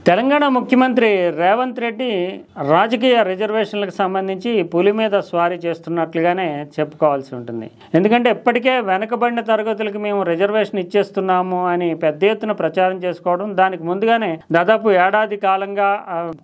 తెలంగాణ ముఖ్యమంత్రి రేవంత్ రెడ్డి రాజకీయ రిజర్వేషన్లకు సంబంధించి పులి మీద స్వారీ చేస్తున్నట్లుగానే చెప్పుకోవాల్సి ఉంటుంది. ఎందుకంటే ఇప్పటికే వెనకబడిన తరగతులకు మేము రిజర్వేషన్ ఇచ్చేస్తున్నాము అని పెద్ద ఎత్తున ప్రచారం చేసుకోవడం, దానికి ముందుగానే దాదాపు ఏడాది కాలంగా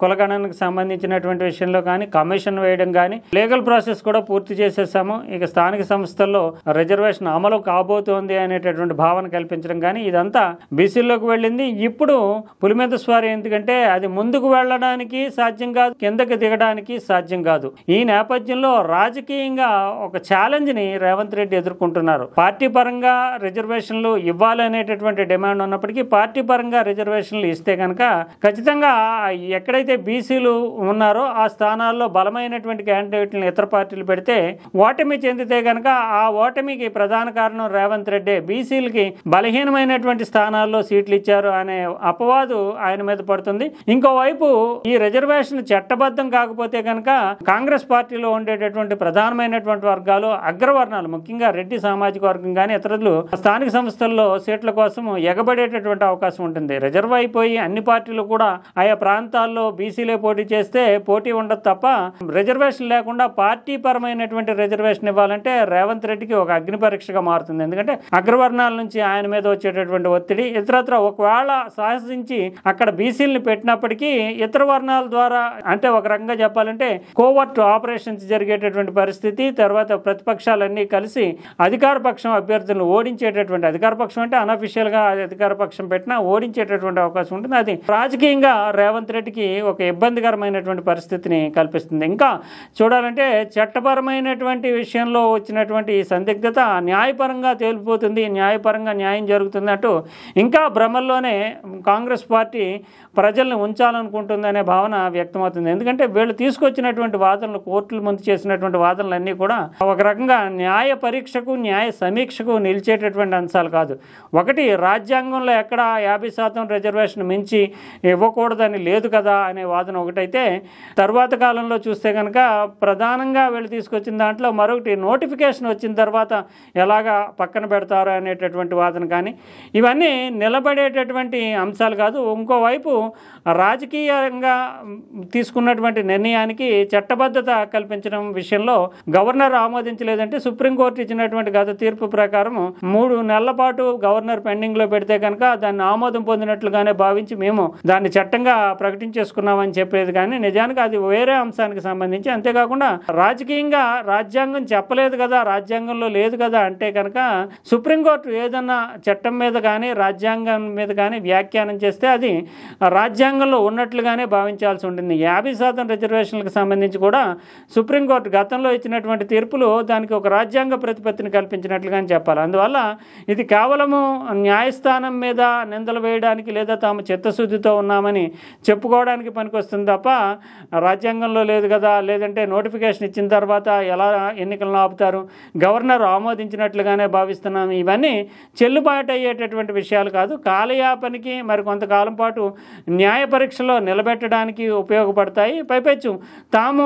కులగణనకు సంబంధించినటువంటి విషయంలో కానీ కమిషన్ వేయడం కానీ లీగల్ ప్రాసెస్ కూడా పూర్తి చేసేసాము, ఇక స్థానిక సంస్థల్లో రిజర్వేషన్ అమలు కాబోతోంది అనేటటువంటి భావన కల్పించడం కానీ ఇదంతా బీసీల్లోకి వెళ్ళింది. ఇప్పుడు పులి మీద స్వారీ ఎందుకంటే అది ముందుకు వెళ్ళడానికి సాధ్యం కాదు, కిందకి దిగడానికి సాధ్యం కాదు. ఈ నేపథ్యంలో రాజకీయంగా ఒక ఛాలెంజ్ ని రేవంత్ రెడ్డి ఎదుర్కొంటున్నారు. పార్టీ పరంగా రిజర్వేషన్లు ఇవ్వాలనేటటువంటి డిమాండ్ ఉన్నప్పటికీ పార్టీ పరంగా రిజర్వేషన్లు ఇస్తే కనుక ఖచ్చితంగా ఎక్కడైతే బీసీలు ఉన్నారో ఆ స్థానాల్లో బలమైనటువంటి క్యాండిడేట్లను ఇతర పార్టీలు పెడితే ఓటమి చెందితే కనుక ఆ ఓటమికి ప్రధాన కారణం రేవంత్ రెడ్డి బీసీలకి బలహీనమైనటువంటి స్థానాల్లో సీట్లు ఇచ్చారు అనే అపవాదు ఆయన మీద పడుతుంది. ఇంకోవైపు ఈ రిజర్వేషన్ చట్టబద్ధం కాకపోతే కనుక కాంగ్రెస్ పార్టీలో ఉండేటటువంటి ప్రధానమైనటువంటి వర్గాలు అగ్రవర్ణాలు, ముఖ్యంగా రెడ్డి సామాజిక వర్గం కానీ ఇతరులు స్థానిక సంస్థల్లో సీట్ల కోసం ఎగబడేటటువంటి అవకాశం ఉంటుంది. రిజర్వ్ అయిపోయి అన్ని పార్టీలు కూడా ఆయా ప్రాంతాల్లో బీసీలే పోటీ చేస్తే పోటీ ఉండదు తప్ప రిజర్వేషన్ లేకుండా పార్టీ పరమైనటువంటి రిజర్వేషన్ ఇవ్వాలంటే రేవంత్ రెడ్డికి ఒక అగ్ని పరీక్షగా మారుతుంది. ఎందుకంటే అగ్రవర్ణాల నుంచి ఆయన మీద వచ్చేటటువంటి ఒత్తిడి, ఇతరత్ర ఒకవేళ సాహసించి అక్కడ బీసీలను పెట్టినప్పటికీ ఇతర వర్ణాల ద్వారా, అంటే ఒక రకంగా చెప్పాలంటే కోవర్ట్ ఆపరేషన్స్ జరిగేటటువంటి పరిస్థితి, తర్వాత ప్రతిపక్షాలన్నీ కలిసి అధికార పక్షం అభ్యర్థులను ఓడించేటటువంటి, అధికార పక్షం అంటే అనఫిషియల్ గా అధికార పక్షం పెట్టినా ఓడించేటటువంటి అవకాశం ఉంటుంది. అది రాజకీయంగా రేవంత్ రెడ్డికి ఒక ఇబ్బందికరమైనటువంటి పరిస్థితిని కల్పిస్తుంది. ఇంకా చూడాలంటే చట్టపరమైనటువంటి విషయంలో వచ్చినటువంటి ఈ సందిగ్ధత న్యాయపరంగా తేలిపోతుంది, న్యాయపరంగా న్యాయం జరుగుతుంది అంటూ ఇంకా భ్రమల్లోనే కాంగ్రెస్ పార్టీ ప్రజల్ని ఉంచాలనుకుంటుందనే భావన వ్యక్తమవుతుంది. ఎందుకంటే వీళ్ళు తీసుకొచ్చినటువంటి వాదనలు, కోర్టుల ముందు చేసినటువంటి వాదనలన్నీ కూడా ఒక రకంగా న్యాయ పరీక్షకు న్యాయ సమీక్షకు నిలిచేటటువంటి అంశాలు కాదు. ఒకటి, రాజ్యాంగంలో ఎక్కడ 50% రిజర్వేషన్ మించి ఇవ్వకూడదని లేదు కదా అనే వాదన ఒకటైతే, తర్వాత కాలంలో చూస్తే కనుక ప్రధానంగా వీళ్ళు తీసుకొచ్చిన దాంట్లో మరొకటి నోటిఫికేషన్ వచ్చిన తర్వాత ఎలాగా పక్కన పెడతారు అనేటటువంటి వాదన కానీ, ఇవన్నీ నిలబడేటటువంటి అంశాలు కాదు. ఇంకోవైపు రాజకీయంగా తీసుకున్నటువంటి నిర్ణయానికి చట్టబద్ధత కల్పించడం విషయంలో గవర్నర్ ఆమోదించలేదంటే సుప్రీంకోర్టు ఇచ్చినటువంటి గత తీర్పు ప్రకారం 3 నెలల పాటు గవర్నర్ పెండింగ్ లో పెడితే కనుక దాన్ని ఆమోదం పొందినట్లుగానే భావించి మేము దాన్ని చట్టంగా ప్రకటించేసుకున్నామని చెప్పేది. కానీ నిజానికి అది వేరే అంశానికి సంబంధించి. అంతేకాకుండా రాజకీయంగా రాజ్యాంగం చెప్పలేదు కదా, రాజ్యాంగంలో లేదు కదా అంటే కనుక సుప్రీంకోర్టు ఏదన్నా చట్టం మీద కానీ రాజ్యాంగం మీద కానీ వ్యాఖ్యానం చేస్తే అది రాజ్యాంగంలో ఉన్నట్లుగానే భావించాల్సి ఉంటుంది. 50% రిజర్వేషన్లకు సంబంధించి కూడా సుప్రీంకోర్టు గతంలో ఇచ్చినటువంటి తీర్పులు దానికి ఒక రాజ్యాంగ ప్రతిపత్తిని కల్పించినట్లుగానే చెప్పాలి. అందువల్ల ఇది కేవలము న్యాయస్థానం మీద నిందలు వేయడానికి లేదా తాము చిత్తశుద్ధితో ఉన్నామని చెప్పుకోవడానికి పనికొస్తుంది తప్ప రాజ్యాంగంలో లేదు కదా, లేదంటే నోటిఫికేషన్ ఇచ్చిన తర్వాత ఎలా ఎన్నికలను ఆపుతారు, గవర్నర్ ఆమోదించినట్లుగానే భావిస్తున్నాము, ఇవన్నీ చెల్లుబాటు అయ్యేటటువంటి విషయాలు కాదు. కాలయాపనికి మరి కొంతకాలం పాటు న్యాయ పరీక్షలో నిలబెట్టడానికి ఉపయోగపడతాయి. పైపెచ్చు తాము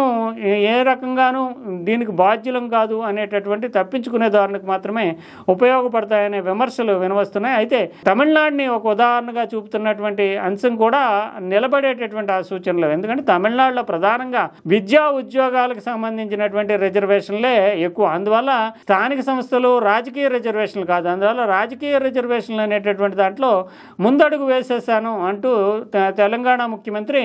ఏ రకంగానూ దీనికి బాధ్యులం కాదు అనేటటువంటి తప్పించుకునే ధోరణికి మాత్రమే ఉపయోగపడతాయనే విమర్శలు వినవస్తున్నాయి. అయితే తమిళనాడుని ఒక ఉదాహరణగా చూపుతున్నటువంటి అంశం కూడా నిలబడేటటువంటి ఆ సూచనలు. ఎందుకంటే తమిళనాడులో ప్రధానంగా విద్యా ఉద్యోగాలకు సంబంధించినటువంటి రిజర్వేషన్లే ఎక్కువ. అందువల్ల స్థానిక సంస్థలు రాజకీయ రిజర్వేషన్లు కాదు. అందువల్ల రాజకీయ రిజర్వేషన్లు అనేటటువంటి దాంట్లో ముందడుగు వేసేసాను అంటూ తెలంగాణ ముఖ్యమంత్రి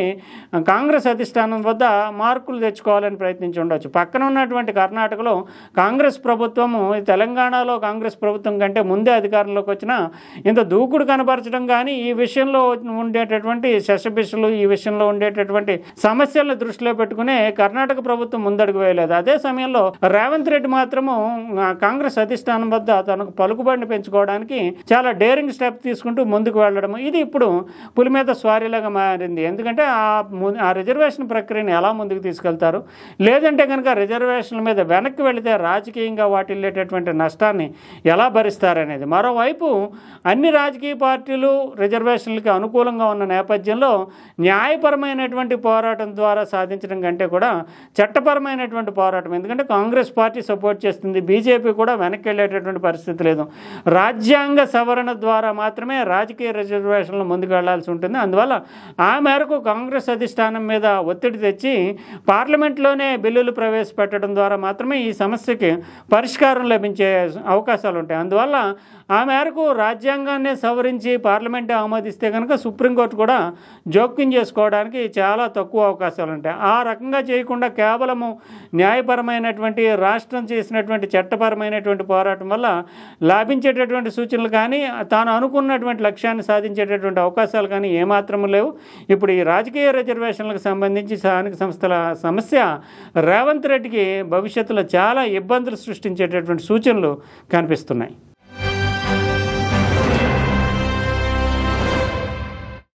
కాంగ్రెస్ అధిష్టానం వద్ద మార్కులు తెచ్చుకోవాలని ప్రయత్నించి ఉండొచ్చు. పక్కన ఉన్నటువంటి కర్ణాటకలో కాంగ్రెస్ ప్రభుత్వము తెలంగాణలో కాంగ్రెస్ ప్రభుత్వం కంటే ముందే అధికారంలోకి వచ్చిన ఇంత దూకుడు కనబరచడం కానీ, ఈ విషయంలో ఉండేటటువంటి శశబిషలు, ఈ విషయంలో ఉండేటటువంటి సమస్యలను దృష్టిలో పెట్టుకునే కర్ణాటక ప్రభుత్వం ముందడుగు వేయలేదు. అదే సమయంలో రేవంత్ రెడ్డి మాత్రము కాంగ్రెస్ అధిష్టానం వద్ద తనకు పలుకుబడిని పెంచుకోవడానికి చాలా డేరింగ్ స్టెప్ తీసుకుంటూ ముందుకు వెళ్ళడం, ఇది ఇప్పుడు పులి మీద స్వారీలాగా మారింది. ఎందుకంటే ఆ రిజర్వేషన్ ప్రక్రియను ఎలా ముందుకు తీసుకెళ్తారు, లేదంటే కనుక రిజర్వేషన్ల మీద వెనక్కి వెళితే రాజకీయంగా వాటిల్లేటటువంటి నష్టాన్ని ఎలా భరిస్తారనేది. మరోవైపు అన్ని రాజకీయ పార్టీలు రిజర్వేషన్లకి అనుకూలంగా ఉన్న నేపథ్యంలో న్యాయపరమైనటువంటి పోరాటం ద్వారా సాధించడం కంటే కూడా చట్టపరమైనటువంటి పోరాటం, ఎందుకంటే కాంగ్రెస్ పార్టీ సపోర్ట్ చేస్తుంది, బీజేపీ కూడా వెనక్కి వెళ్ళేటటువంటి పరిస్థితి లేదు. రాజ్యాంగ సవరణ ద్వారా మాత్రమే రాజకీయ రిజర్వేషన్లు ముందుకు వెళ్లాల్సి ఉంటుంది. అందువల్ల అందువల్ల ఆ మేరకు కాంగ్రెస్ అధిష్టానం మీద ఒత్తిడి తెచ్చి పార్లమెంట్లోనే బిల్లులు ప్రవేశపెట్టడం ద్వారా మాత్రమే ఈ సమస్యకి పరిష్కారం లభించే అవకాశాలు ఉంటాయి. అందువల్ల ఆ మేరకు రాజ్యాంగాన్ని సవరించి పార్లమెంట్ ఆమోదిస్తే కనుక సుప్రీంకోర్టు కూడా జోక్యం చేసుకోవడానికి చాలా తక్కువ అవకాశాలు ఉంటాయి. ఆ రకంగా చేయకుండా కేవలము న్యాయపరమైనటువంటి రాష్ట్రం చేసినటువంటి చట్టపరమైనటువంటి పోరాటం వల్ల లాభించేటటువంటి సూచనలు కానీ తాను అనుకున్నటువంటి లక్ష్యాన్ని సాధించేటటువంటి అవకాశాలు కానీ ఏమాత్రము లేవు. ఇప్పుడు ఈ రాజకీయ రిజర్వేషన్లకు సంబంధించి స్థానిక సంస్థల సమస్య రేవంత్ రెడ్డికి భవిష్యత్తులో చాలా ఇబ్బందులు సృష్టించేటటువంటి సూచనలు కనిపిస్తున్నాయి.